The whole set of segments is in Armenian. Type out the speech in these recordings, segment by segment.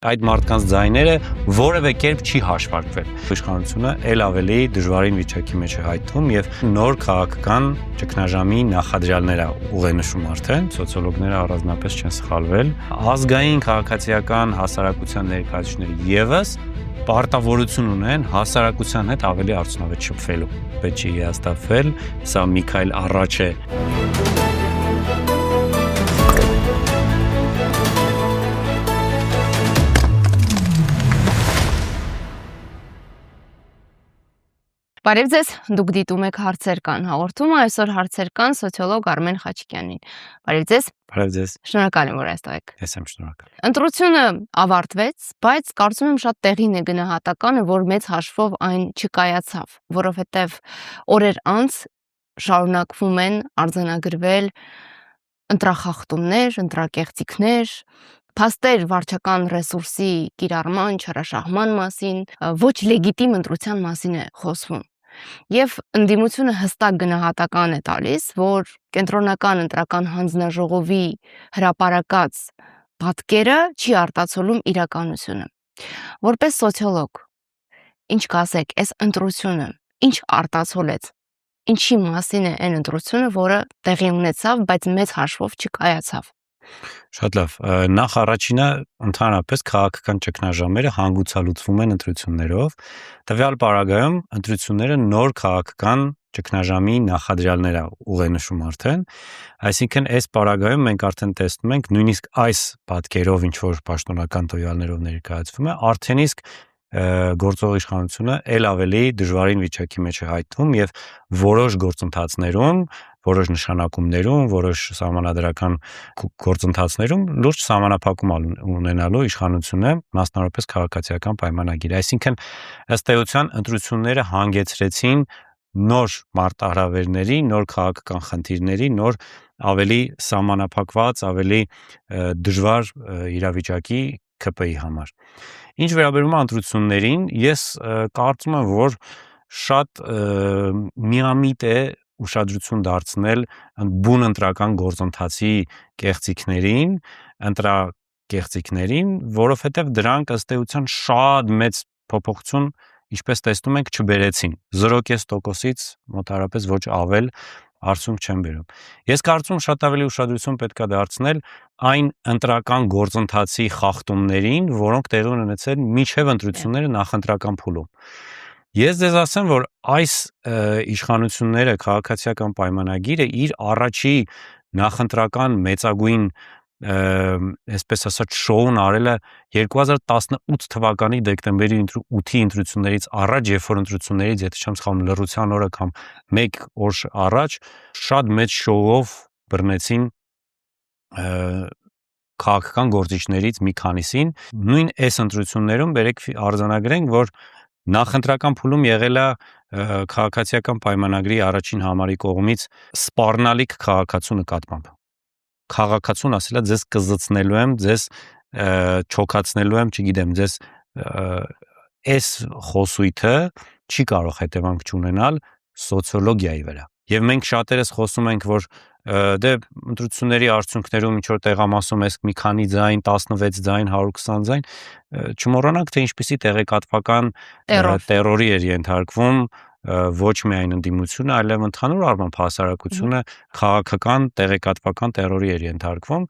Այդ մարդկանց ձայները որևէ կերպ չի հաշվարկվել։ Իշխանությունը ել ավելի դժվարին վիճակի մեջ է հայտնվում եւ նոր քաղաքական ճգնաժամի նախադրյալներ ուղենշում արդեն սոցիոլոգները առանձնապես չեն սխալվել։ Ազգային քաղաքացիական հասարակության ներկայացուցիչները եւս պարտավորություն ունեն հասարակության հետ ավելի արդյունավետ շփվելու։ Պետք չի հաստատվել, սա մի քայլ առաջ է։ Բարև ձեզ, դուք դիտում եք Հարցեր կան հաղորդումը, այսօր Հարցեր կան սոցիոլոգ Արմեն Խաչիկյանին։ Բարև ձեզ։ Բարև ձեզ։ Շնորհակալ եմ, որ այստեղ եք։ Ես եմ շնորհակալ։ Ընտրությունը ավարտվեց, բայց կարծում եմ շատ տեղին է գնահատականը, որ մեծ հաշվով այն չկայացավ, որովհետև օրեր անց շարունակվում են արձանագրվել ընտրախախտումներ, ընտրակեղծիքներ, փաստեր վարչական ռեսուրսի կիրառման, չարաշահման մասին, ոչ լեգիտիմ ընտրության մասին է խոսվում։ Եվ ընդդիմությունը հստակ գնահատական է տալիս, որ կենտրոնական ընտրական հանձնաժողովի հրապարակած պատկերը չի արտացոլում իրականությունը։ Որպես սոցիոլոգ, ինչ կասեք, այս ընտրությունը ինչ արտացոլեց, ինչի մասին է այն ընտրությունը, որը տեղի ունեցավ, բայց մեծ հաշվով չկայացավ։ Շատ լավ, նախ առաջինը ընդհանրապես քաղաքական ճգնաժամերը հանգուցալուծվում են ընտրություններով, տվյալ պարագայում ընտրությունները նոր քաղաքական ճգնաժամի նախադրյալներ ուղենշում արդեն, այսինքն այս պարագայում մենք արդեն տեսնում ենք նույնիսկ այս պատկերով ինչ որ պաշտոնական տվյալներով ներկայացվում է, արդեն իսկ գործող իշխանությունը ել ավելի դժվարին վիճակի մեջ է հայտնվում եւ որոշ գործընթացներում, որոշ նշանակումներում, որոշ սահմանադրական գործընթացներում լուրջ սահմանափակում ունենալու իշխանությունը, մասնավորապես քաղաքացիական պայմանագիր։ Այսինքն ըստ էության ընտրությունները հանգեցրեցին նոր մարտահրավերների, նոր քաղաքական խնդիրների, նոր ավելի սահմանափակված, ավելի դժվար իրավիճակի ԿՊ-ի համար։ Ինչ վերաբերում է ընտրություններին, ես կարծում եմ, որ շատ միամիտ է ուշադրություն դարձնել բուն ընտրական գործընթացի կեղծիքներին, ընտրակեղծիքներին, որովհետև դրանք ըստ էության շատ մեծ փոփոխություն, ինչպես տեսնում ենք, չբերեցին։ 0.5%-ից մոտավորապես ոչ ավել արդյունք չեն բերում։ Ես կարծում եմ շատ ավելի ուշադրություն պետք է դարձնել այն ընտրական գործընթացի խախտումներին, որոնք տեղի ունեցել մինչև ընտրությունները նախընտրական փուլում։ Ես ձեզ ասեմ, որ այս իշխանությունները քաղաքացիական պայմանագիրը իր առաջի նախընտրական մեծագույն այսպես ասած շոուն արել է 2018 թվականի դեկտեմբերի 8-ի ընտրություններից առաջ, երբ որ ընտրություններից, եթե չեմ սխալվում, լռության օրը կամ 1 օր առաջ շատ մեծ շոուով բռնեցին քաղաքական գործիչներից մի քանիսին։ Նույն այս ընտրություններում բերեք արձանագրենք, որ նախընտրական փուլում եղել է քաղաքացիական պայմանագրի առաջին համարի կողմից սպառնալիք քաղաքացու նկատմամբ։ Քաղաքացուն ասել է ձեզ կզծնելու եմ, ձեզ չոքացնելու եմ, չգիտեմ, ձեզ այս խոսույթը չի կարող հետևանք չունենալ սոցիոլոգիայի վրա։ Եվ մենք շատերս խոսում ենք, որ դե ընտրությունների արդյունքներում ինչ որ տեղամասում ես մի քանի ձայն, 16 ձայն, 120 ձայն, չմոռանանք, թե ինչպիսի տեղեկատվական տերորի էր ենթարկվում ոչ միայն ընդդիմությունը, այլև ընդհանուր առմամբ հասարակությունը քաղաքական տեղեկատվական տերորի էր ենթարկվում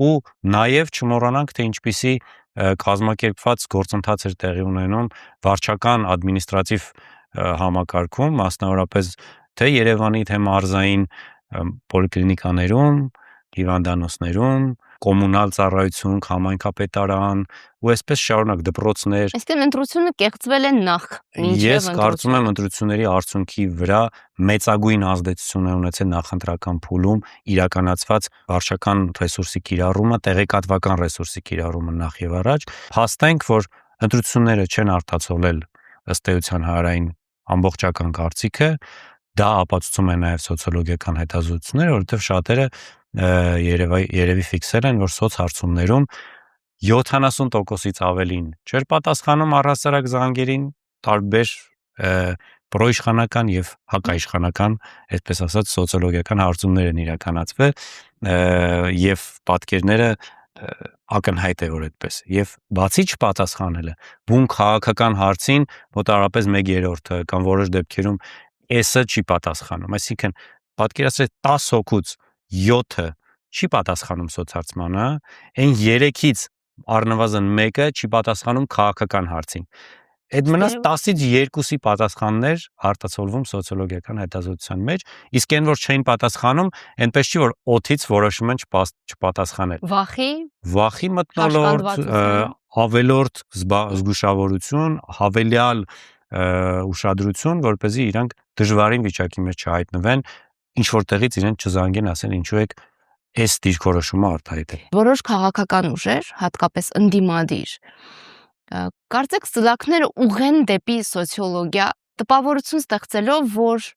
ու նաև չմոռանանք, թե ինչպիսի կազմակերպված գործընթաց էր տեղի ունենում վարչական ադմինիստրատիվ համակարգում, մասնավորապես թե Երևանի, թե մարզային պոլիկլինիկաներում, հիվանդանոցներում, կոմունալ ծառայություն, համայնքապետարան ու այսպես շարունակ դպրոցներ։ Այսինքն ընտրությունը կեղծվել է նախ, Ես կարծում եմ ընտրությունների արդյունքի վրա մեծագույն ազդեցություն է ունեցել նախընտրական փուլում իրականացված վարչական ռեսուրսի կիրառումը, տեղեկատվական ռեսուրսի կիրառումը նախ եւ առաջ։ Փաստենք, որ ընտրությունները չեն արտացոլել ըստ էության հանրային ամբողջական կարծիքը, դա ապացուցում է նաև սոցիոլոգիական հետազոտությունները, որովհետև շատերը երևի ֆիքսել են, որ սոցհարցումներում 70%-ից ավելին չէր պատասխանում առհասարակ զանգերին, տարբեր պրոիշխանական եւ հակաիշխանական, այսպես ասած, սոցիոլոգիական հարցումներ են իրականացվել եւ պատկերները ակնհայտ է որ այդպես եւ բացի չպատասխանելը բուն քաղաքական հարցին մոտավորապես 1/3 կամ որոշ դեպքերում S-ը չի պատասխանում, այսինքն պատկերացրեք 10 հոգուց 7-ը չի պատասխանում սոցհարցմանը, այն 3-ից առնվազն 1-ը չի պատասխանում քաղաքական հարցին։ Այդ մնաց 10-ից 2-ի պատասխաններ արտացոլվում սոցիոլոգիական հետազոտության մեջ, իսկ այն որ չէին պատասխանում, այնպես չի որ օդից որոշում են չպատասխանել։ Վախի մթնոլորտ, ավելորդ զգուշավորություն, հավելյալ ուշադրություն, որպեսզի իրանք դժվարին վիճակի մեջ չհայտնվեն, ինչ որտեղից իրեն չզանգեն, ասեն ինչու եք այս դիրքորոշումը արտահայտել։ Որոշ քաղաքական ուժեր, հատկապես ընդդիմադիր, կարծեք սլաքները ուղեն դեպի սոցիոլոգիա, տպավորություն ստեղծելով, որ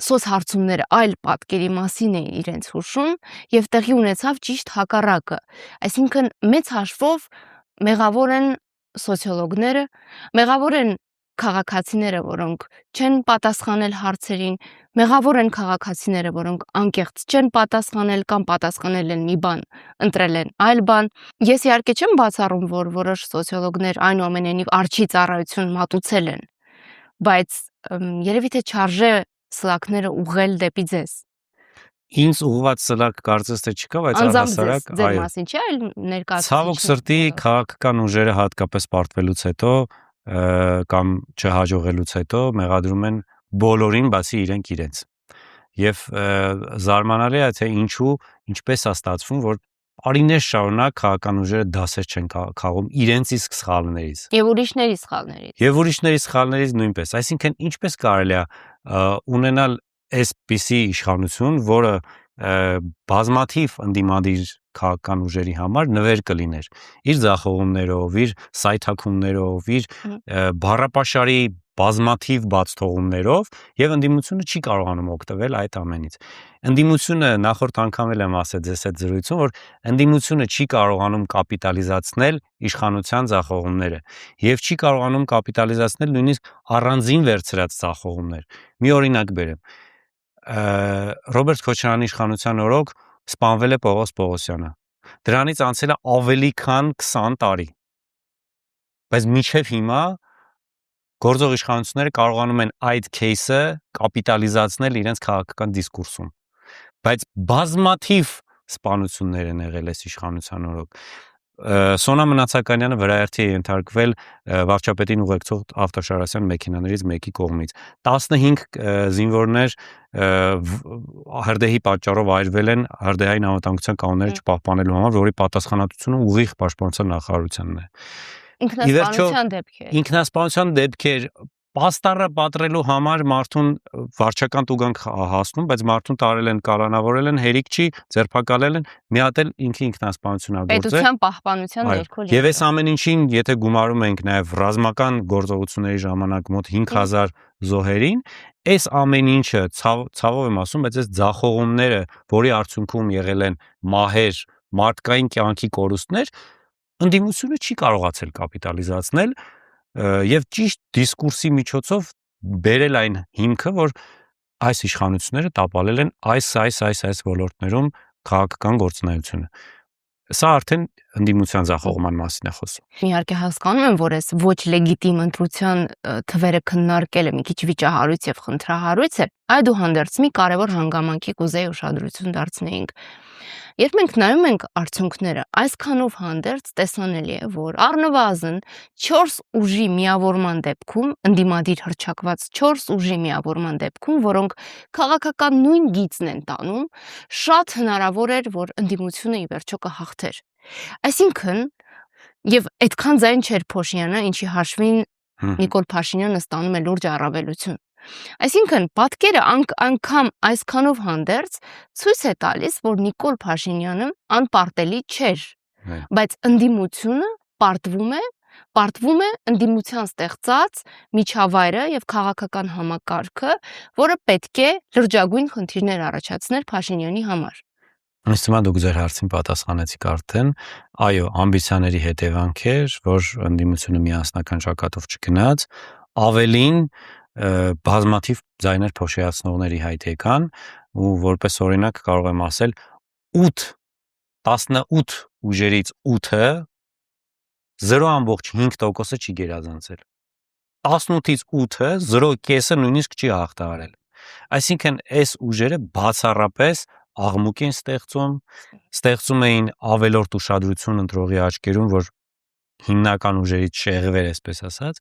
սոցհարցումները այլ պատկերի մասին էին իրենց հուշում եւ տեղի ունեցավ ճիշտ հակառակը, այսինքն մեծ հաշվով մեղավոր են սոցիոլոգները, մեղավոր են քաղաքացիները, որոնք չեն պատասխանել հարցերին, մեղավոր են քաղաքացիները, որոնք անկեղծ չեն պատասխանել կամ պատասխանել են մի բան, ընտրել են այլ բան։ Ես իհարկե չեմ բացառում, որ որոշ սոցիոլոգներ այնուամենայնիվ արջի ծառայություն մատուցել են, բայց երևի թե չարժե սլաքները ուղղել դեպի ձեզ։ Ինձ ուղղված սլաք կարծես թե չկա, բայց առհասարակ այո, մասին չի, այլ ներկայացուցիչ։ Ցավոք սրտի քաղաքական ուժերը հատկապես պարտվելուց հետո կամ չհաջողելուց հետո մեղադրում են բոլորին, բացի իրենց։ Եվ զարմանալի է, թե ինչպես է ստացվում, որ տարիներ շարունակ քաղաքական ուժերը դասեր չեն քաղում իրենց իսկ սխալներից։ Եվ ուրիշների սխալներից նույնպես։ Այսինքն ինչպես կարելի է ունենալ այսպիսի իշխանություն, որը բազմաթիվ ընդդիմադիր քաղաքական ուժերի համար նվեր կլիներ իր ձախողումներով, իր սայթաքումներով, իր բառապաշարի բազմաթիվ բաց թողումներով եւ ընդդիմությունը չի կարողանում օգտվել այդ ամենից։ Ընդդիմությունը նախորդ անգամ էլ եմ ասել ձեզ այդ զրույցում, որ ընդդիմությունը չի կարողանում կապիտալիզացնել իշխանության ձախողումները եւ չի կարողանում կապիտալիզացնել նույնիսկ առանձին վերցրած ձախողումներ։ Մի օրինակ բերեմ։ Ռոբերտ Քոչարյանի իշխանության օրոք սպանվել է Պողոս Պողոսյանը։ Դրանից անցել է ավելի քան 20 տարի։ Բայց մինչև հիմա գործող իշխանությունները կարողանում են այդ кейսը կապիտալիզացնել իրենց քաղաքական դիսկուրսում։ Բայց բազմաթիվ սպանություններ են եղել այս իշխանության օրոք։ Սոնա Մնացականյանը վրայերթի է ենթարկվել վարչապետին ուղեկցող ավտոշարասյան մեքենաներից մեկի կողմից։ 15 զինվորներ հրդեհի պատճառով այրվել են հրդեհային անվտանգության կանոնները չպահպանելու համար, որի պատասխանատվությունը ուղիղ պաշտպանության նախարարությանն է։ Ինքնասպանության դեպքեր պաստառը պատրելու համար մարդուն վարչական տուգանք հասնում, բայց մարդուն տարել են, կալանավորել են, հերիք չի, ձերբակալել են, մի հատ էլ ինքը ինքնասպանություն ա գործել։ Պետության պահպանության ներքո։ Եվ այս ամեն ինչին, եթե գումարում ենք նաև ռազմական գործողությունների ժամանակ մոտ 5000 զոհերին, այս ամեն ինչը ցավով եմ ասում, բայց այս ձախողումները, որի արդյունքում եղել են մահեր, մարդկային կյանքի կորուստներ, ընդդիմությունը չի կարողացել կապիտալիզացնել եւ ճիշտ դիսկուրսի միջոցով բերել այն հիմքը, որ այս իշխանությունները տապալել են այս ոլորտներում քաղաքական գործունեությունը։ Սա արդեն ընդդիմության ձախողման մասին է խոսում։ Իհարկե հասկանում եմ, որ այս ոչ լեգիտիմ ընտրության թվերը քննարկելը մի քիչ վիճահարույց եւ խնդրահարույց է, այդուհանդերձ մի կարևոր հանգամանքի կուզեի ուշադրություն դարձնեինք։ Երբ մենք նայում ենք արդյունքները, այսքանով հանդերձ տեսանելի է, որ առնվազն 4 ուժի միավորման դեպքում, ընդդիմադիր հռչակված 4 ուժի միավորման դեպքում, որոնք քաղաքական նույն գիծն են տանում, շատ հնարավոր էր, որ ընդդիմությունը ի վերջո կհաղթեր։ Այսինքն, եւ այդքան ձայն չէր Փոշյանը, ինչի հաշվին Նիկոլ Փաշինյանը ստանում է լուրջ առավելություն։ Այսինքն, պատկերը անգամ այսքանով հանդերձ ցույց է տալիս, որ Նիկոլ Փաշինյանը անպարտելի չէր, բայց ընդդիմությունը պարտվում է ընդդիմության ստեղծած միջավայրը եւ քաղաքական համակարգը, որը պետք է լրջագույն խնդիրներ առաջացներ Փաշինյանի համար։ Ինձ թվում է դուք ձեր հարցին պատասխանեցիք արդեն, այո, ամբիցիաների հետևանք էր, որ ընդդիմությունը միասնական ճակատով չգնաց, ավելին բազմաթիվ ձայներ փոշիացնողների հայտ եկան ու որպես օրինակ կարող եմ ասել 8 18 ուժերից 8-ը 0.5%-ը չի գերազանցել։ 18-ից 8-ը 0.5-ը նույնիսկ չի հաղթահարել։ Այսինքն այս ուժերը բացառապես աղմուկ են ստեղծում էին ավելորդ ուշադրություն ընտրողի աչքերում, որ հիմնական ուժերից շեղվեր, այսպես ասած,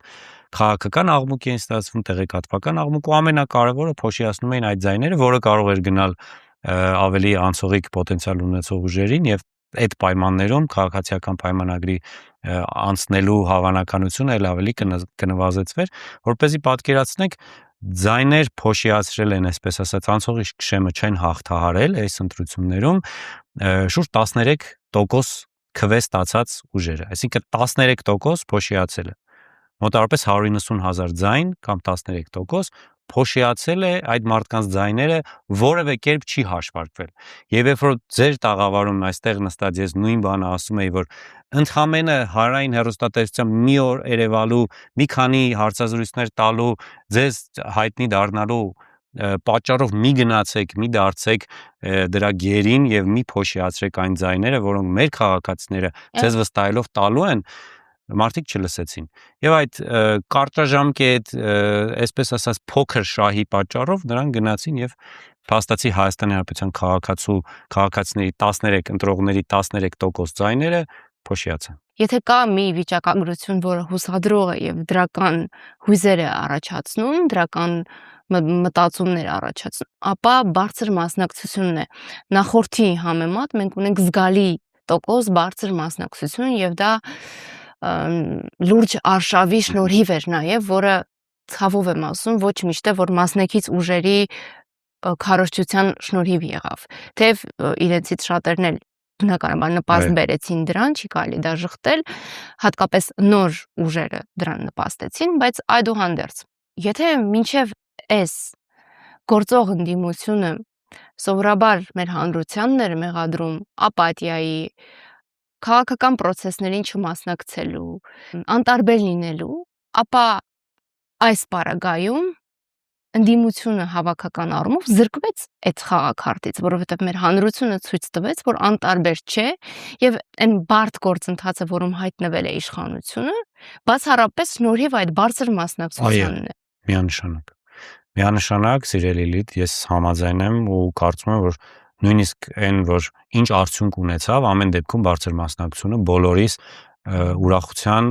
քաղաքական աղմուկ են ստացվում, տեղեկատվական աղմուկ ու ամենակարևորը փոշիացնում էին այդ ձայները, որը կարող էր գնալ ավելի անցողիկ պոտենցիալ ունեցող ուժերին եւ այդ պայմաններում քաղաքացիական պայմանագրի անցնելու հավանականությունը ել ավելի կնվազեցվեր, որպեսզի պատկերացնեք ձայներ փոշիացրել են, այսպես ասած, անցողիկ շեմը չեն հաղթահարել այս ընտրություններում շուրջ 13% քվե ստացած ուժերը, այսինքն 13% փոշիացել է, մոտավորապես 190,000 ձայն կամ 13% փոշիացել է այդ մարդկանց ձայները, որևէ կերպ չի հաշվարկվել։ Եվ երբ որ ձեր տաղավարում այստեղ նստած ես նույն բանը ասում եի, որ ընդհանրապես հանրային հեռուստատեսությամբ մի օր երևալու, մի քանի հարցազրույցներ տալու, ձեզ հայտնի դառնալու պատճառով մի գնացեք, մի դարձեք դրա գերին եւ մի փոշիացրեք այն ձայները, որոնք մեր քաղաքացիները ձեզ վստահելով տալու են, մարդիկ չլսեցին։ Եվ այդ կարճաժամկետ, այսպես ասած, փոքր շահի պատճառով նրանք գնացին եւ փաստացի Հայաստանի Հանրապետության քաղաքացիների 13 ընտրողների 13% ձայները փոշիացան։ Եթե կա մի վիճակագրություն, որը հուսադրող է եւ դրական հույզեր է առաջացնում, դրական մտածումներ առաջացնում, ապա բարձր մասնակցությունն է։ Նախորդի համեմատ մենք ունենք զգալի տոկոս բարձր մասնակցություն եւ դա լուրջ արշավի շնորհիվ էր նաեւ, որը ցավով եմ ասում, ոչ միշտ է, որ մասնակից ուժերի քարոզչության շնորհիվ եղավ։ Թեև իրենցից շատերն էլ բնականաբար նպաստ բերեցին դրան, չի կարելի դա շղթել, հատկապես նոր ուժերը դրան նպաստեցին, բայց այդուհանդերձ, եթե մինչև այս գործող ընդդիմությունը սովորաբար մեր հանրությանն էր մեղադրում ապաթիայի, քաղաքական process-ներին չմասնակցելու, անտարբեր լինելու, ապա այս պարագայում ընդդիմությունը հավաքական առումով զրկվեց այդ խաղաքարտից, որովհետև մեր հանրությունը ցույց տվեց, որ անտարբեր չէ եւ այն բարդ գործընթացը, որում հայտնվել է իշխանությունը, բացառապես շնորհիվ այդ բարձր մասնակցությանն է։ Միանշանակ, սիրելի Լիդ, ես համաձայն եմ ու կարծում եմ, որ նույնիսկ այն, որ ինչ արդյունք ունեցավ, ամեն դեպքում բարձր մասնակցությունը բոլորիս ուրախության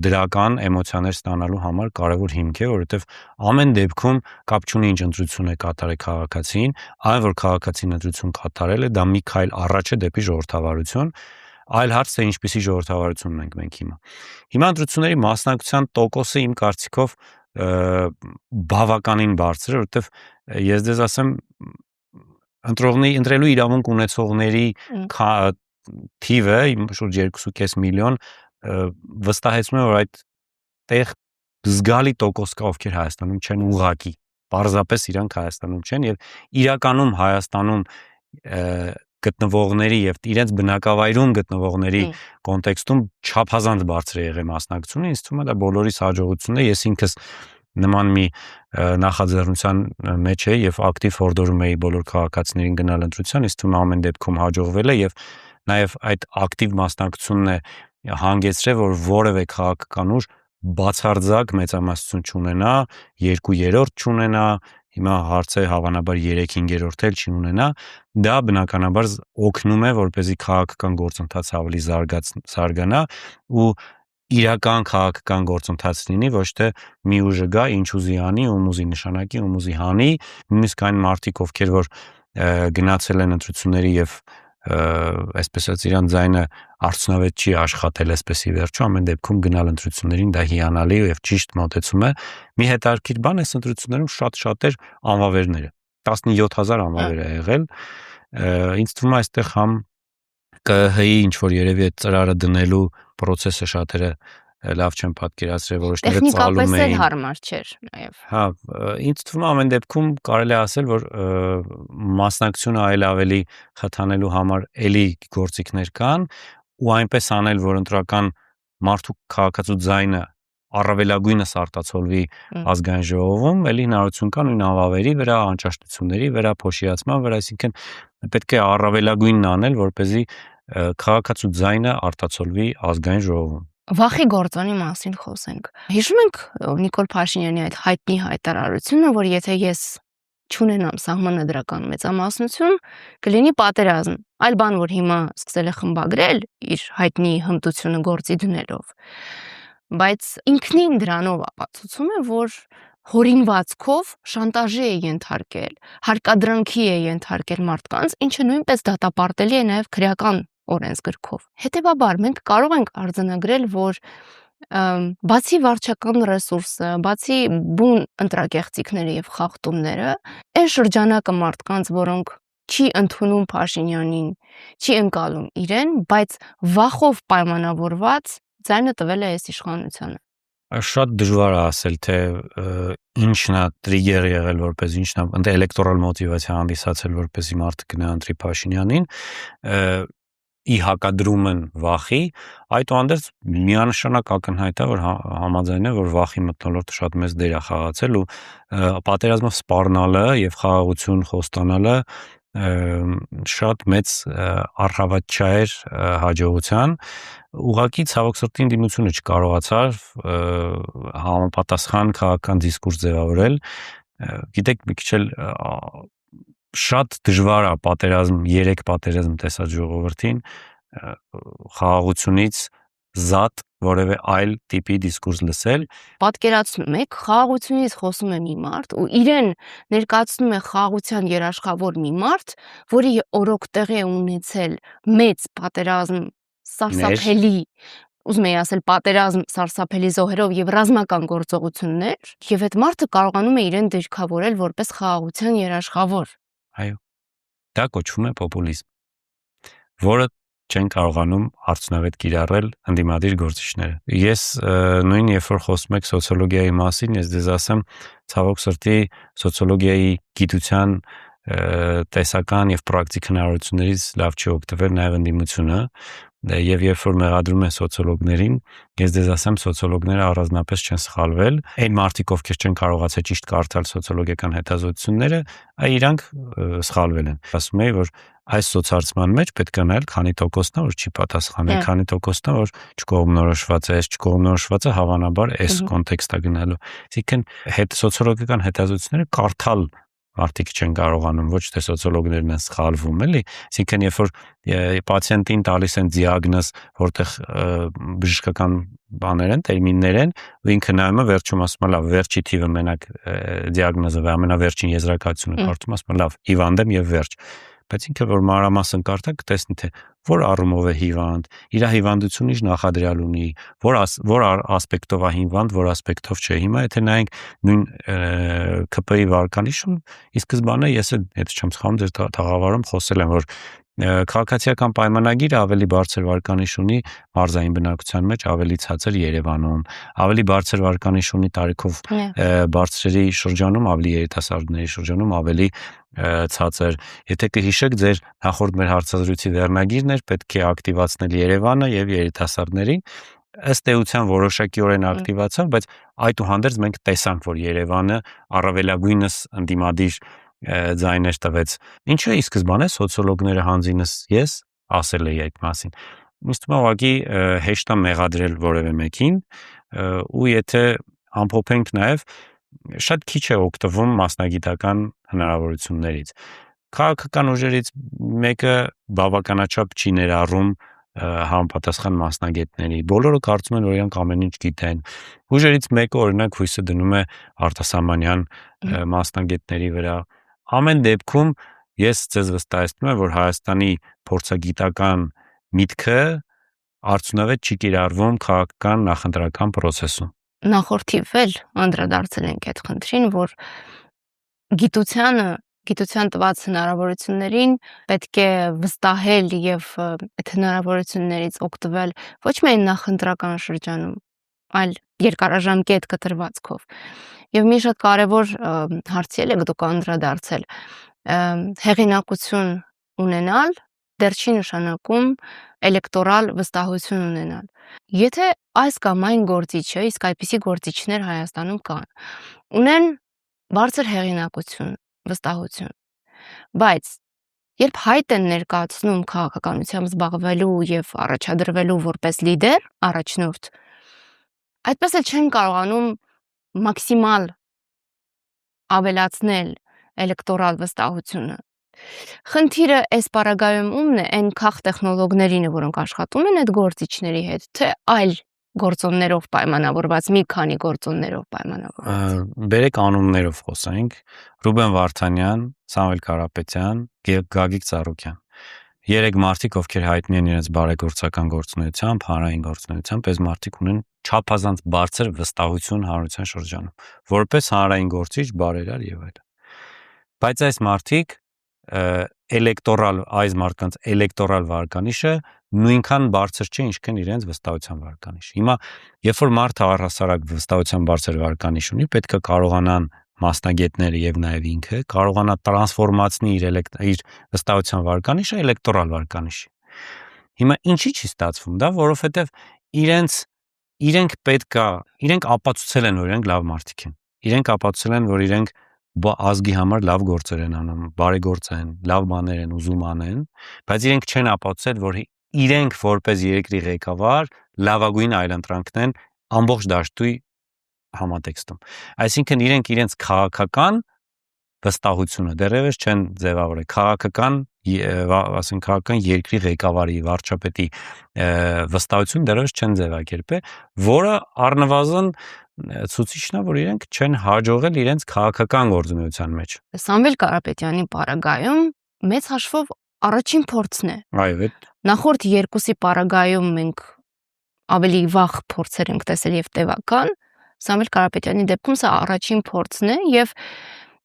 դրական էմոցիաներ ստանալու համար կարևոր հիմք է, որովհետև ամեն դեպքում կապ չունի ինչ ընտրություն է կատարել քաղաքացին, այն որ քաղաքացին ընտրություն կատարել է, դա մի քայլ առաջ է դեպի ժողովրդավարություն, այլ հարց է ինչպիսի ժողովրդավարություն ունենք մենք հիմա։ Հիմա ընտրությունների մասնակցության տոկոսը իմ կարծիքով բավականին բարձր է, որովհետև ես դες ասեմ ընտրելու իրավունք ունեցողների թիվը շուրջ 2.5 միլիոն վստահեցնում է, որ այդ տեղ զգալի տոկոս կա, ովքեր Հայաստանում չեն ուղղակի, պարզապես իրանք Հայաստանում չեն եւ իրականում Հայաստանում գտնվողների եւ իրենց բնակավայրում գտնվողների կոնտեքստում չափազանց բարձր է եղել մասնակցությունը, ինձ թվում է դա բոլորիս հաջողությունն է, ես ինքս նման մի նախաձեռնության մեջ էի եւ ակտիվ հորդորում էի բոլոր քաղաքացիներին գնալ ընտրության, ինձ թվում է ամեն դեպքում հաջողվել է եւ նաեւ այդ ակտիվ մասնակցությունն է հանգեցրել, որ որևէ քաղաքական ուժ բացարձակ մեծամասնություն չունենա, 2/3 չունենա, հիմա հարցը հավանաբար 3/5 էլ չի ունենա, դա բնականաբար օգնում է, որպեսզի քաղաքական գործընթացը ավելի զարգանա ու իրական քաղաքական գործընթաց լինի, ոչ թե մի ուժը գա, ինչ ուզի անի, ում ուզի նշանակի, ում ուզի հանի, նույնիսկ այն մարդիկ, ովքեր որ գնացել են ընտրությունների եւ այսպես ասած իրան ձայնը արդյունավետ չի աշխատել այսպեսի վերջո, ամեն դեպքում գնալ ընտրություններին դա հիանալի եւ ճիշտ մոտեցում է։ Մի հետաքրքիր բան է, ընտրություններում շատ էր անվավերները, 17,000 անվավեր է եղել, ինձ թվում է այստեղ համ ԿՀ-ի ինչ որ երևի այդ ծրարը դնելու process-ը շատերը լավ չեն պատկերացրել, որոշները ծալում էին։ Տեխնիկապես էլ հարմար չէր նաև։ Հա, ինձ թվում է ամեն դեպքում կարելի է ասել, որ մասնակցությունը այլ ավելի խթանելու համար էլի գործիքներ կան ու այնպես անել, որ ընտրական մարդու քաղաքացու ձայնը առավելագույնս արտացոլվի ազգային ժողովում, էլի հնարավորություն կա նույն անվավերի վրա, անճաշտությունների վրա, փոշիացման վրա, այսինքն պետք է առավելագույնն անել, որպեսզի քաղաքացու ձայնը արտացոլվի ազգային ժողովում։ Վախի գործոնի մասին խոսենք։ Հիշում ենք Նիկոլ Փաշինյանի այդ հայտնի հայտարարությունը, որ եթե ես չունենամ սահմանադրական մեծամասնություն, կլինի պատերազմ։ Այլ բան, որ հիմա սկսել է խմբագրել իր հայտնի հմտությունը գործի դնելով, բայց ինքնին դրանով ապացուցում է, որ հորինվածքով շանտաժի է ենթարկել, հարկադրանքի է ենթարկել մարդկանց, ինչը նույնպես դատապարտելի է նաև քրեական օրենսգրքով։ Հետևաբար մենք կարող ենք արձանագրել, որ բացի վարչական ռեսուրսը, բացի բուն ընտրակեղծիքները եւ խախտումները, այն շրջանակը մարդկանց, որոնք չի ընդունում Փաշինյանին, չի ընկալում իրեն, բայց վախով պայմանավորված ձայնը տվել է այս իշխանությանը։ Շատ դժվար է ասել, թե ինչն է տրիգեր եղել, որպես ինչն է ընդ էլեկտորալ մոտիվացիա հանդիսացել, որպեսզի մարդը գնա ընտրի Փաշինյանին, ի հակադրումն վախի, այդուհանդերձ միանշանակ ակնհայտ է, որ համաձայն է, որ վախի մթնոլորտը շատ մեծ դեր է խաղացել ու պատերազմով սպառնալը եւ խաղաղություն խոստանալը շատ մեծ առհավատչայր հաջողության, ուղղակի ցավոք սրտի ընդդիմությունը չկարողացավ համապատասխան քաղաքական դիսկուրս ձևավորել, գիտեք, մի քիչ էլ շատ դժվար է պատերազմ, 3 պատերազմ տեսած ժողովրդին խաղաղությունից զատ որևէ այլ տիպի դիսկուրս լսել։ Պատկերացնում եք, խաղաղությունից խոսում է մի մարդ ու իրեն ներկայացնում է խաղաղության երաշխավոր մի մարդ, որի օրոք տեղի է ունեցել մեծ պատերազմ, սարսափելի, ուզում եի ասել պատերազմ սարսափելի զոհերով եւ ռազմական գործողություններ, եւ այդ մարդը կարողանում է իրեն դիրքավորել որպես խաղաղության երաշխավոր։ Այո, դա կոչվում է պոպուլիզմ, որը չեն կարողանում արդյունավետ կիրառել ընդդիմադիր գործիչները։ Ես նույն երբ որ խոսում եք սոցիոլոգիայի մասին, ես ձեզ ասեմ, ցավոք սրտի սոցիոլոգիայի գիտության տեսական եւ պրակտիկ հնարավորություններից լավ չի օգտվել նաեւ ընդդիմությունը, եւ երբ որ մեղադրում են սոցիոլոգներին, ես ձեզ ասեմ, սոցիոլոգները առանձնապես չեն սխալվել, այն մարդիկ, ովքեր չեն կարողացել ճիշտ կարդալ սոցիոլոգիական հետազոտությունները, իրանք սխալվել են։ Ասում եի, որ այս սոցհարցման մեջ պետք է նայել քանի տոկոսն է, որ չի պատասխանել, քանի տոկոսն է, որ չկողմնորոշված է, այս չկողմնորոշվածը հավանաբար այս կոնտեքստա գնալու։ Այսինքն սոցիոլոգիական հետազոտությունները կարդալ մարդիկ չեն կարողանում, ոչ թե սոցիոլոգներն են սխալվում, էլի։ Այսինքն երբ որ պացիենտին տալիս են դիագնոզ, որտեղ բժշկական բաներ են, տերմիններ են, ու ինքը նայում է վերջում ասում է լավ, վերջի թիվը մենակ դիագնոզը və ամենավերջին եզրակացությունը կարդում ասում է լավ, հիվանդ եմ եւ վերջ։ Բայց ինքը որ մանրամասն կարդա կտեսնի թե որ առումով է հիվանդ, իր հիվանդությունը ինչ նախադրյալ ունի, որ ասպեկտով է հիվանդ, որ ասպեկտով չէ։ Հիմա եթե նայենք նույն ԿՊ-ի վարկանիշում, ի սկզբանե ես եթե չեմ սխալվում, ձեր տաղավարում խոսել եմ, որ քաղաքացիական պայմանագիրը ավելի բարձր վարկանիշ ունի մարզային բնակության մեջ, ավելի ցածր Երևանում, ավելի բարձր վարկանիշ ունի տարիքով բարձրերի շրջանում, ավելի երիտասարդների շրջանում, ավելի ցածր։ Եթե կհիշեք, ձեր նախորդ մեր հարցազրույցի վերնագիրն էր պետք է ակտիվացնել Երևանը եւ երիտասարդներին, ըստ էության որոշակիորեն ակտիվացավ, բայց այդուհանդերձ մենք տեսանք, որ Երևանը առավելագույնս ընդդիմադիր ձայներ տվեց։ Ինչը ի սկզբանե սոցիոլոգները հանձինս ես ասել էի այդ մասին։ Ինձ թվում է ուղղակի հեշտ է մեղադրել որևէ մեկին ու եթե ամփոփենք նաև շատ քիչ է օգտվում մասնագիտական հնարավորություններից։ Քաղաքական ուժերից մեկը բավականաչափ չի ներառում համապատասխան մասնագետների։ Բոլորը կարծում են, որ իրանք ամեն ինչ գիտեն։ Ուժերից մեկը օրինակ հույսը դնում է արտասահմանյան մասնագետների վրա։ Ամեն դեպքում ես ձեզ վստահեցնում եմ, որ Հայաստանի փորձագիտական միտքը արդյունավետ չի կիրառվում քաղաքական նախընտրական process-ում։ Նախորդիվ էլ անդրադարձել ենք այդ խնդրին, որ գիտության տված հնարավորություններին պետք է վստահել եւ այդ հնարավորություններից օգտվել ոչ միայն նախընտրական շրջանում, այլ երկարաժամկետ կտրվածքով։ Եվ մի շատ կարևոր հարցի եք դուք անդրադարձել, հեղինակություն ունենալ դեռ չի նշանակում էլեկտորալ վստահություն ունենալ։ Եթե այս կամ այն գործիչը, իսկ այդպիսի գործիչներ Հայաստանում կան, ունեն բարձր հեղինակություն, վստահություն, բայց երբ հայտ են ներկայացնում քաղաքականությամբ զբաղվելու եւ առաջադրվելու որպես լիդեր, առաջնորդ, այդպես էլ չեն կարողանում մաքսիմալ ավելացնել էլեկտորալ վստահությունը։ Խնդիրը այս պարագայում ումն է, այն քաղտեխնոլոգներին, որոնք աշխատում են այդ գործիչների հետ, թե այլ գործոններով պայմանավորված, մի քանի գործոններով պայմանավորված։ Բերեք անուններով խոսենք. Ռուբեն Վարդանյան, Սամվել Կարապետյան, Գագիկ Ծառուկյան։ Երեք մարդիկ, ովքեր հայտնի են իրենց բարեգործական գործունեությամբ, հանրային գործունեությամբ, այս մարդիկ ունեն չափազանց բարձր վստահություն հանրության շրջանում, որպես հանրային գործիչ, բարերար եւ այլն։ Բայց այս մարդիկ այս մարդկանց էլեկտորալ վարկանիշը նույնքան բարձր չէ, ինչքան իրենց վստահության վարկանիշը։ Հիմա, երբ որ մարդը առհասարակ վստահության բարձր վարկանիշ ունի, պետք է կարողանան մասնագետները եւ նաեւ ինքը կարողանա տրանսֆորմացնել իր վստահության վարկանիշը էլեկտորալ վարկանիշի։ Հիմա ինչի՞ չի ստացվում դա, որովհետեւ իրենք ապացուցել են, որ իրենք լավ մարդիկ են։ Իրենք ապացուցել են, որ իրենք ազգի համար լավ գործեր են անում, բարեգործ են, լավ բաներ են ուզում անեն, բայց իրենք չեն ապացուցել, որ իրենք որպես երկրի ղեկավար լավագույն այլընտրանքն են ամբողջ դաշտի համատեքստում։ Այսինքն իրենք իրենց քաղաքական վստահությունը դեռևս չեն ձևավորել, քաղաքական երկրի ղեկավարի, վարչապետի վստահություն դեռևս չեն ձևակերպել, որը առնվազն ցուցիչն է, որ իրենք չեն հաջողել իրենց քաղաքական գործունեության մեջ։ Սամվել Կարապետյանի պարագայում մեծ հաշվով առաջին փորձն է։ Այո, Նախորդ երկուսի պարագայում մենք ավելի վաղ փորձեր ենք տեսել եւ տևական, Սամվել Կարապետյանի դեպքում սա առաջին փորձն է եւ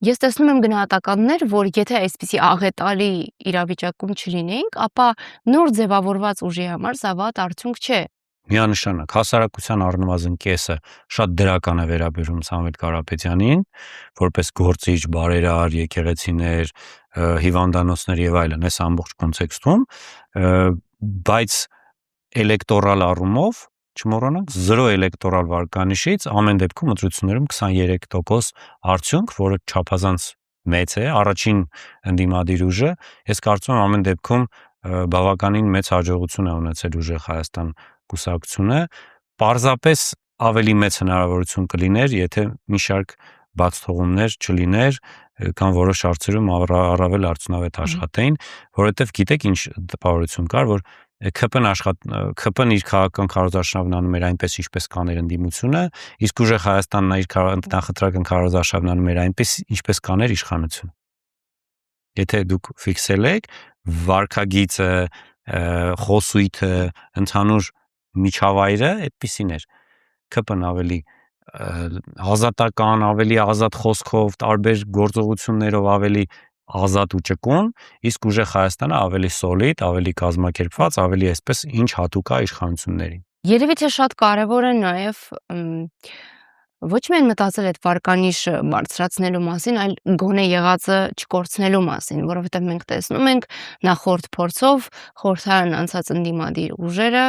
ես տեսնում եմ գնահատականներ, որ եթե այսպիսի աղետալի իրավիճակում չլինեինք, ապա նոր ձևավորված ուժի համար սա վատ արդյունք չէ։ Միանշանակ հասարակության առնվազն կեսը շատ դրական է վերաբերում Սամվել Կարապետյանին, որպես գործիչ, բարերար, եկեղեցիներ, հիվանդանոցներ եւ այլն, այս ամբողջ կոնտեքստում, բայց էլեկտորալ առումով չմոռանանք 0 էլեկտորալ վարկանիշից ամեն դեպքում ընտրություններում 23% արդյունք, որը չափազանց մեծ է, առաջին ընդդիմադիր ուժը, ես կարծում եմ ամեն դեպքում բավականին մեծ հաջողություն է ունեցել ուժեղ Հայաստան կուսակցությունը, պարզապես ավելի մեծ հնարավորություն կլիներ, եթե մի շարք բացթողումներ չլիներ, կամ որոշ հարցերում առավել արդյունավետ աշխատեին, որովհետև գիտեք ինչ տպավորություն կար, որ ՔՊ-ն իր քաղաքական քարոզարշավն անում էր այնպես, ինչպես կաներ ընդդիմությունը, իսկ ուժեղ Հայաստանն իր նախընտրական քարոզարշավն անում էր այնպես, ինչպես կաներ իշխանությունը։ Եթե դուք ֆիքսել եք, վարքագիծը, խոսույթը, ընդհանուր միջավայրը այդպիսին էր։ ՔՊ-ն ավելի ազատական, ավելի ազատ խոսքով, տարբեր գործողություններով ավելի ազատ ու ճկուն, իսկ ուժեղ Հայաստանը ավելի սոլիդ, ավելի կազմակերպված, ավելի այսպես ինչ հատուկ է իշխանություններին։ Երևի թե շատ կարևոր է նաև ոչ միայն մտածել այդ վարկանիշը բարձրացնելու մասին, այլ գոնե եղածը չկորցնելու մասին, որովհետև մենք տեսնում ենք նախորդ փորձով խորհրդարան անցած ընդդիմադիր ուժերը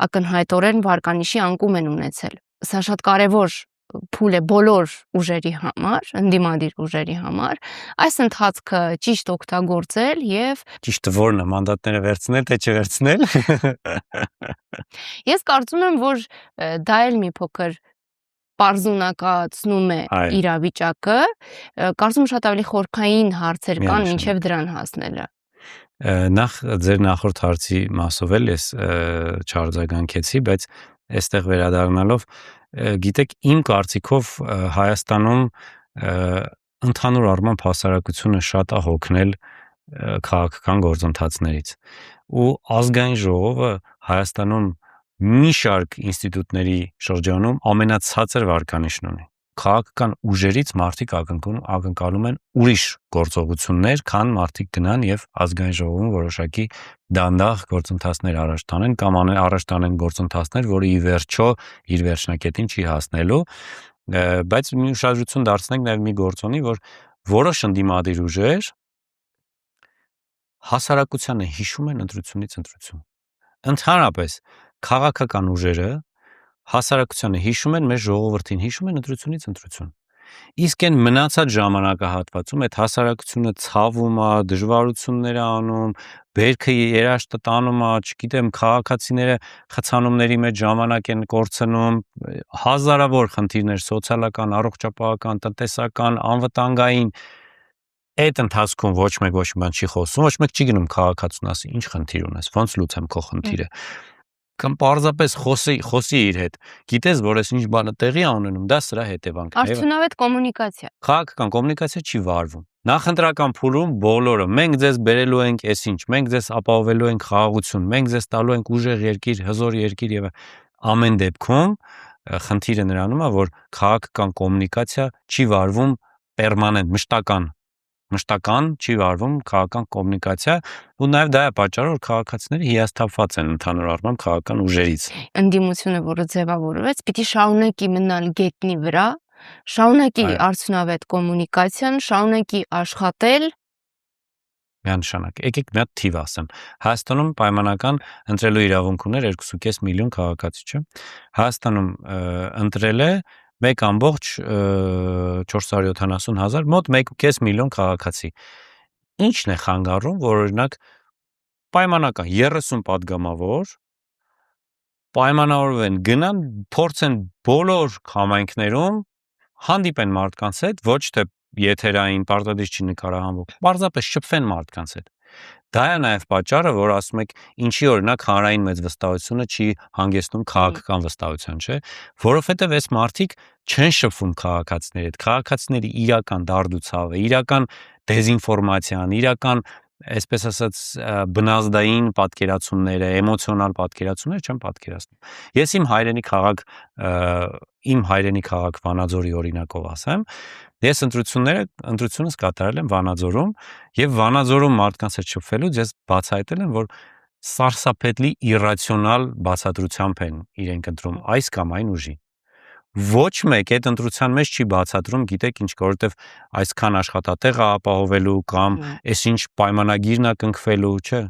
ակնհայտորեն վարկանիշի անկում են ունեցել։ Սա շատ կարևոր փուլ է բոլոր ուժերի համար, ընդդիմադիր ուժերի համար, այս ընթացքը ճիշտ օգտագործել եւ ճիշտը որն է, մանդատները վերցնել թե չվերցնել։ Ես կարծում եմ, որ դա էլ մի փոքր պարզունակացնում է իրավիճակը, կարծում եմ շատ ավելի խորքային հարցեր կան մինչև դրան հասնելը։ Նախ ձեր նախորդ հարցի մասով էլ ես չարձագանքեցի, բայց այստեղ վերադառնալով, գիտեք, իմ կարծիքով Հայաստանում ընդհանուր առմամբ հասարակությունը շատ է հոգնել քաղաքական գործընթացներից ու ազգային ժողովը Հայաստանում մի շարք ինստիտուտների շրջանում ամենացածր վարկանիշն ունի։ Քաղաքական ուժերից մարդիկ ակնկալում են ուրիշ գործողություններ, քան մարդիկ գնան եւ ազգային ժողովում որոշակի դանդաղ գործընթացներ առաջ տանեն կամ առաջ տանեն գործընթացներ, որը ի վերջո իր վերջնակետին չի հասնելու, բայց մի ուշադրություն դարձնենք նաեւ մի գործոնի, որ որոշ ընդդիմադիր ուժեր հասարակությանը հիշում են ընտրությունից ընտրություն։ Ընդհանրապես քաղաքական ուժերը հասարակությանը հիշում են, մեր ժողովրդին հիշում են ընտրությունից ընտրություն։ Իսկ այն մնացած ժամանակահատվածում այդ հասարակությունը ցավում է, դժվարություններ է անում, բերքը երաշտը տանում է, չգիտեմ, քաղաքացիները խցանումների մեջ ժամանակ են կորցնում, հազարավոր խնդիրներ սոցիալական, առողջապահական, տնտեսական, անվտանգային այդ ընթացքում ոչ մեկ ոչ մի բան չի խոսում, ոչ մեկ չի գնում քաղաքացուն ասի, ինչ խնդիր ունես, ոնց լուծեմ քո խնդիրը։ Կամ պարզապես խոսի իր հետ։ Գիտես, որ այս ինչ բանը տեղի է ունենում, դա սրա հետևանքն է։ Արդյունավետ կոմունիկացիա։ Քաղաքական կոմունիկացիա չի վարվում։ Նախընտրական փուլում բոլորը մենք ձեզ բերելու ենք այսինչ, մենք ձեզ ապահովելու ենք խաղաղություն, մենք ձեզ տալու ենք ուժեղ երկիր, հզոր երկիր եւ ամեն դեպքում խնդիրը նրանում է, որ քաղաքական կոմունիկացիա չի վարվում պերմանենտ, մշտական չի վարվում քաղաքական կոմունիկացիա, ու նաև դա է պատճառը, որ քաղաքացիները հիասթափված են ընդհանուր առմամբ քաղաքական ուժերից։ Ընդդիմությունը, որը ձևավորվեց, պիտի շարունակի մնալ գետնի վրա, շարունակի արդյունավետ կոմունիկացիան, շարունակի աշխատել։ Միանշանակ։ Եկեք մի հատ թիվ ասեմ։ Հայաստանում պայմանական ընտրելու իրավունք ուներ 2.5 միլիոն քաղաքացի, չէ՞։ Հայաստանում ընտրել է 1.470.000, մոտ 1.5 միլիոն քաղաքացի։ Ինչն է խանգարում, որ օրինակ պայմանական 30 падգամավոր պայմանավորվեն, գնան, փորձեն բոլոր համայնքներում հանդիպեն մարդկանց հետ, ոչ թե եթերային պարտադիր չի նկարահանվում, պարզապես շփվեն մարդկանց հետ։ Դա է նաև պատճառը, որ ասում եք, ինչի օրինակ հանրային մեծ վստահությունը չի հանգեցնում քաղաքական վստահության, չէ՞, որովհետև այս մարդիկ չեն շփվում քաղաքացիների հետ, քաղաքացիների իրական դարդուցավը, իրական դեզինֆորմացիան, իրական, այսպես ասած, բնազդային պատկերացումները, էմոցիոնալ պատկերացումները չեն պատկերացնում։ Ես իմ հայրենի քաղաք Վանաձորի օրինակով ասեմ, ես ընտրությունս կատարել եմ Վանաձորում եւ Վանաձորում մարդկանց հետ շփվելուց ես բացահայտել եմ, որ սարսափելի իրացիոնալ բացատրությամբ են իրենք ընտրում այս կամ այն ուժի։ Ոչ մեկ այդ ընտրության մեջ չի բացատրում, գիտեք ինչ, որովհետև այսքան աշխատատեղ է ապահովելու կամ այսինչ պայմանագիրն է կնքվելու, չէ։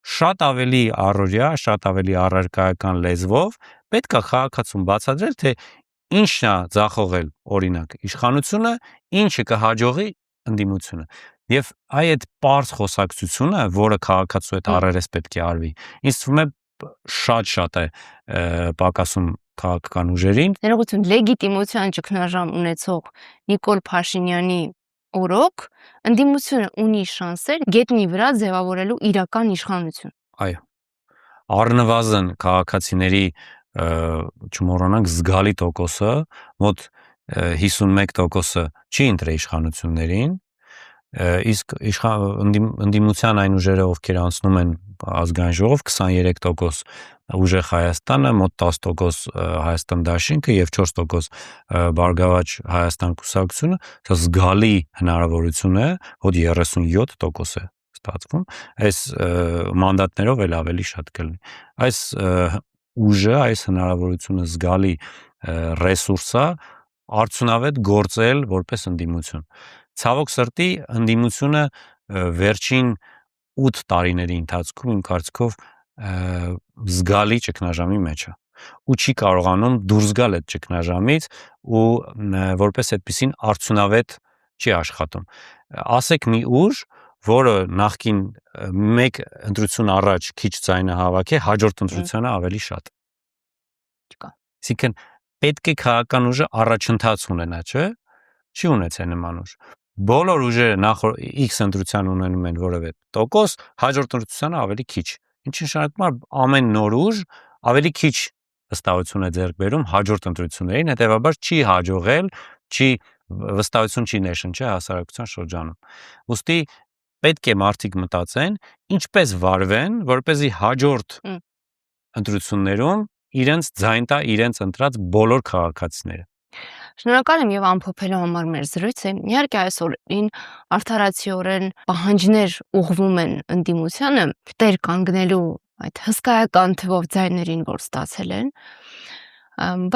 Շատ ավելի առօրյա, շատ ավելի առարկայական լեզվով պետք է քաղաքացուն բացատրել, թե ինչն է ձախողել, օրինակ, իշխանությունը, ինչը կհաջողի ընդդիմությունը։ Եվ այդ պարզ խոսակցությունը, որը քաղաքացու հետ առերես պետք է արվի, ինձ թվում է շատ է պակասում քաղաքական ուժերին։ Ներողություն, լեգիտիմության ճգնաժամ ունեցող Նիկոլ Փաշինյանի օրոք ընդդիմությունը ունի շանսեր գետնի վրա ձևավորելու իրական իշխանություն։ Այո։ Առնվազն քաղաքացիների չմոռանանք զգալի տոկոսը, մոտ 51%-ը չի ընտրել իշխանություններին, իսկ ընդդիմության այն ուժերը, ովքեր անցնում են ազգային ժողով, 23% ուժեղ Հայաստանը, մոտ 10% Հայաստան դաշինքը եւ 4% Բարգավաճ Հայաստան կուսակցությունը, դա զգալի հնարավորություն է, հոտ 37% է ստացվում, այս մանդատներով էլ ավելի շատ կլինի։ Այս ուժը, այս հնարավորությունը զգալի ռեսուրս է արդյունավետ գործել որպես ընդդիմություն։ Ցավոք սրտի ընդդիմությունը վերջին 8 տարիների ընթացքում իմ կարծիքով զգալի ճգնաժամի մեջ է ու չի կարողանում դուրս գալ այդ ճգնաժամից ու որպես այդպեսին արդյունավետ չի աշխատում։ Ասեք մի ուժ, որը նախքին մեկ ընտրություն առաջ քիչ ձայնը հավաք է, հաջորդ ընտրությանը ավելի շատ։ Չկա։ Այսինքն պետք է քաղաքական ուժը առաջընթաց ունենա, չէ՞։ Չի ունեցել նման ուժ։ Բոլոր ուժերը նախորդ X ընտրության ունենում են որևէ տոկոս, հաջորդ ընտրությանը ավելի քիչ։ Ինչի նշանակում է ամեն նոր ուժ ավելի քիչ վստահություն է ձեռք բերում հաջորդ ընտրություններին, հետեւաբար չի հաջողել, վստահություն չի ներշնչել հասարակության շրջանում։ Ուստի պետք է մարդիկ մտածեն, ինչպես վարվեն, որպեսզի հաջորդ ընտրություններում իրենց ձայն տա իրենց ընտրած բոլոր քաղաքացիները։ Շնորհակալ եմ եւ ամփոփելու համար մեր զրույցը։ Իհարկե այսօրին արդարացիորեն պահանջներ ուղղվում են ընդդիմությանը տեր կանգնելու այդ հսկայական թվով ձայներին, որ ստացել են,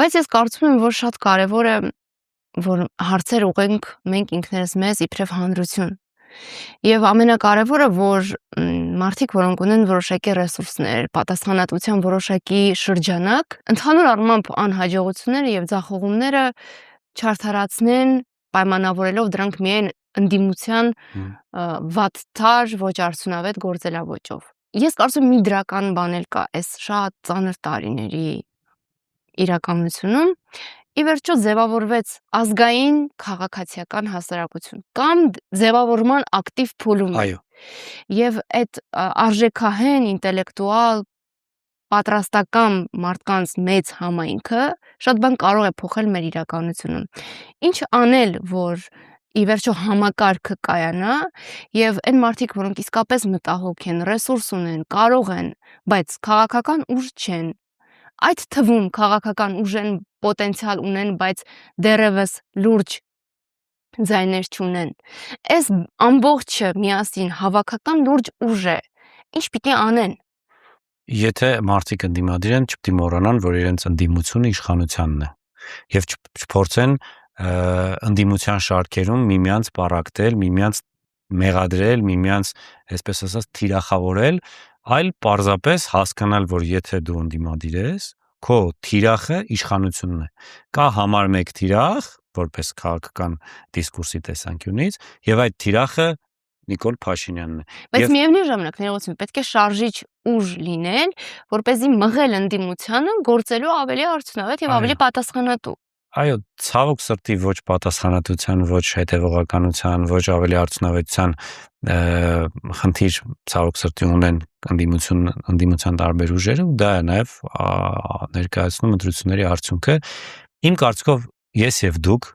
բայց ես կարծում եմ, որ շատ կարևոր է, որ հարցեր ուղենք մենք ինքներս մեզ իբրև հանրություն։ Եվ ամենակարևորը, որ մարդիկ, որոնք ունեն որոշակի ռեսուրսներ, պատասխանատվության որոշակի շրջանակ, ընդհանուր առմամբ անհաջողությունները եւ ձախողումները չարթարացնեն, պայմանավորելով դրանք միայն ընդդիմության վատթար, ոչ արդյունավետ գործելավոճով։ Ես կարծում եմ մի դրական բան էլ կա այս շատ ծանր տարիների իրականությունում, ի վերջո ձևավորվեց ազգային քաղաքացիական հասարակություն կամ ձևավորման ակտիվ փուլում է։ Այո։ Եվ այդ արժեքահեն ինտելեկտուալ պատրաստական մարդկանց մեծ համայնքը շատ բան կարող է փոխել մեր իրականությունում։ Ինչ անել, որ ի վերջո համակարգը կայանա եւ այն մարդիկ, որոնք իսկապես մտահոգ են, ռեսուրս ունեն, կարող են, բայց քաղաքական ուժ չեն, այդ թվում քաղաքական ուժեն պոտենցիալ ունեն, բայց դեռևս լուրջ ձայներ չունեն։ Այս ամբողջը միասին հավաքական լուրջ ուժ է։ Ինչ պիտի անեն։ Եթե մարդիկ ընդդիմադիր են, չպետք է մոռանան, որ իրենց ընդդիմությունը իշխանությանն է եւ չփորձեն ընդդիմության շարքերում միմյանց պարակտել, միմյանց մեղադրել, միմյանց, այսպես ասած, թիրախավորել, այլ պարզապես հասկանալ, որ եթե դու ընդդիմադիր ես, քո թիրախը իշխանությունն է։ Կա համար 1 թիրախ, որպես քաղաքական դիսկուրսի տեսանկյունից, եւ այդ թիրախը Նիկոլ Փաշինյանն է։ Բայց միևնույն ժամանակ ներողություն, պետք է շարժիչ ուժ լինել, որպեսզի մղել ընդդիմությանը գործելու ավելի արդյունավետ եւ ավելի պատասխանատու։ Այո, ցավոք սրտի ոչ պատասխանատվության, ոչ հետևողականության, ոչ ավելի արդյունավետության խնդիր ցավոք սրտի ունեն ընդդիմության տարբեր ուժերը, ու դա է նաև ներկայացնում ընտրությունների արդյունքը։ Իմ կարծիքով ես եւ դուք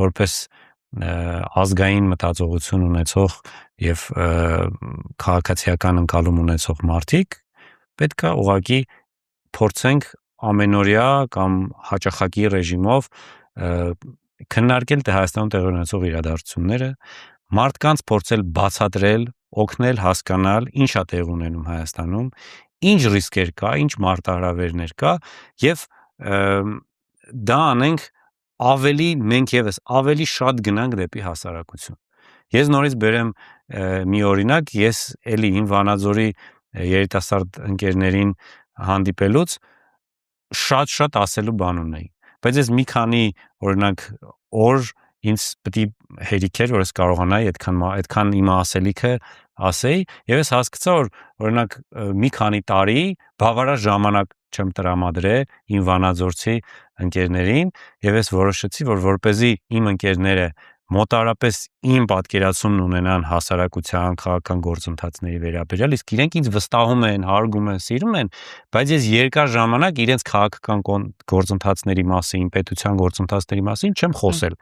որպես ազգային մտածողություն ունեցող եւ քաղաքացիական ընկալում ունեցող մարդիկ պետք է ուղղակի փորձենք ամենօրյա կամ հաճախակի ռեժիմով քննարկել Հայաստանում տեղի ունեցող իրադարձությունները, մարդկանց փորձել բացատրել, օգնել հասկանալ ինչ է տեղի ունենում Հայաստանում, ինչ ռիսկեր կա, ինչ մարտահրավերներ կա եւ դա անենք մենք եւս ավելի շատ գնանք դեպի հասարակություն։ Ես նորից բերեմ մի օրինակ, ես էլի իմ Վանաձորի երիտասարդ ընկերներին հանդիպելուց շատ ասելու բան ունեի, բայց ես մի քանի օրինակ օր ինձ պետք է հերիք էր, որ ես կարողանայի այդքան իմ ասելիքը ասեի, եւ ես հասկացա, որ օրինակ մի քանի տարի բավարար ժամանակ չեմ տրամադրել իմ վանաձորցի ընկերներին, եւ ես որոշեցի, որ որպեսզի իմ ընկերները մոտարապես իմ պատկերացումն ունենան հասարակության քաղաքական գործընթացների վերաբերյալ, իսկ իրենք ինձ վստահում են, հարգում են, սիրում են, բայց ես երկար ժամանակ իրենց քաղաքական գործընթացների մասին, պետության գործընթացների մասին չեմ խոսել։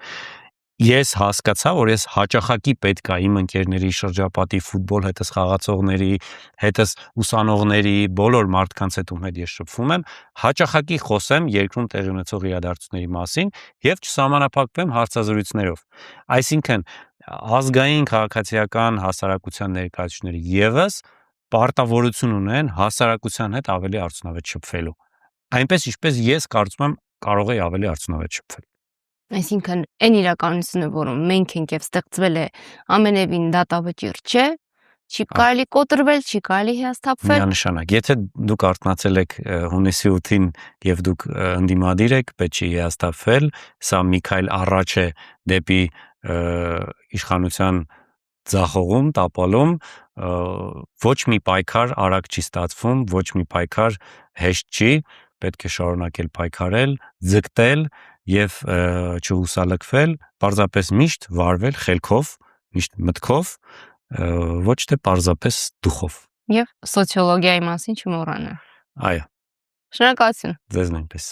Ես հասկացա, որ ես հաճախակի պետք է իմ ընկերների շրջապատի ֆուտբոլ հետս խաղացողների, հետս ուսանողների, բոլոր մարդկանց հետ ում հետ ես շփվում եմ, հաճախակի խոսեմ երկրում տեղի ունեցող իրադարձությունների մասին եւ չսահմանափակվեմ հարցազրույցներով։ Այսինքն ազգային քաղաքացիական հասարակության ներկայացուցիչները եւս պարտավորություն ունեն հասարակության հետ ավելի արդյունավետ շփվելու։ Այնպես ինչպես ես կարծում եմ կարող է ավելի արդյունավետ շփվել։ Այսինքն այն իրականությունը, որում մենք ենք եւ ստեղծվել է ամենևին դատավճիռ չէ, չի կարելի կոտրվել, չի կարելի հիասթափվել։ Միանշանակ, եթե դուք արթնացել եք հունիսի 8-ին եւ դուք ընդդիմադիր եք, պետք չի հիասթափվել, սա մի քայլ առաջ է դեպի իշխանության ձախողում, տապալում, ոչ մի պայքար արագ չի ստացվում, ոչ մի պայքար հեշտ չի, պետք է շարունակել պայքարել, ձգտել եւ չհուսալքվել, պարզապես միշտ վարվել խելքով, միշտ մտքով, ոչ թե պարզապես դուխով։ Եվ սոցիոլոգիայի մասին չմոռանալ։ Այո։ Շնորհակալություն։ Ձեզ նույնպես։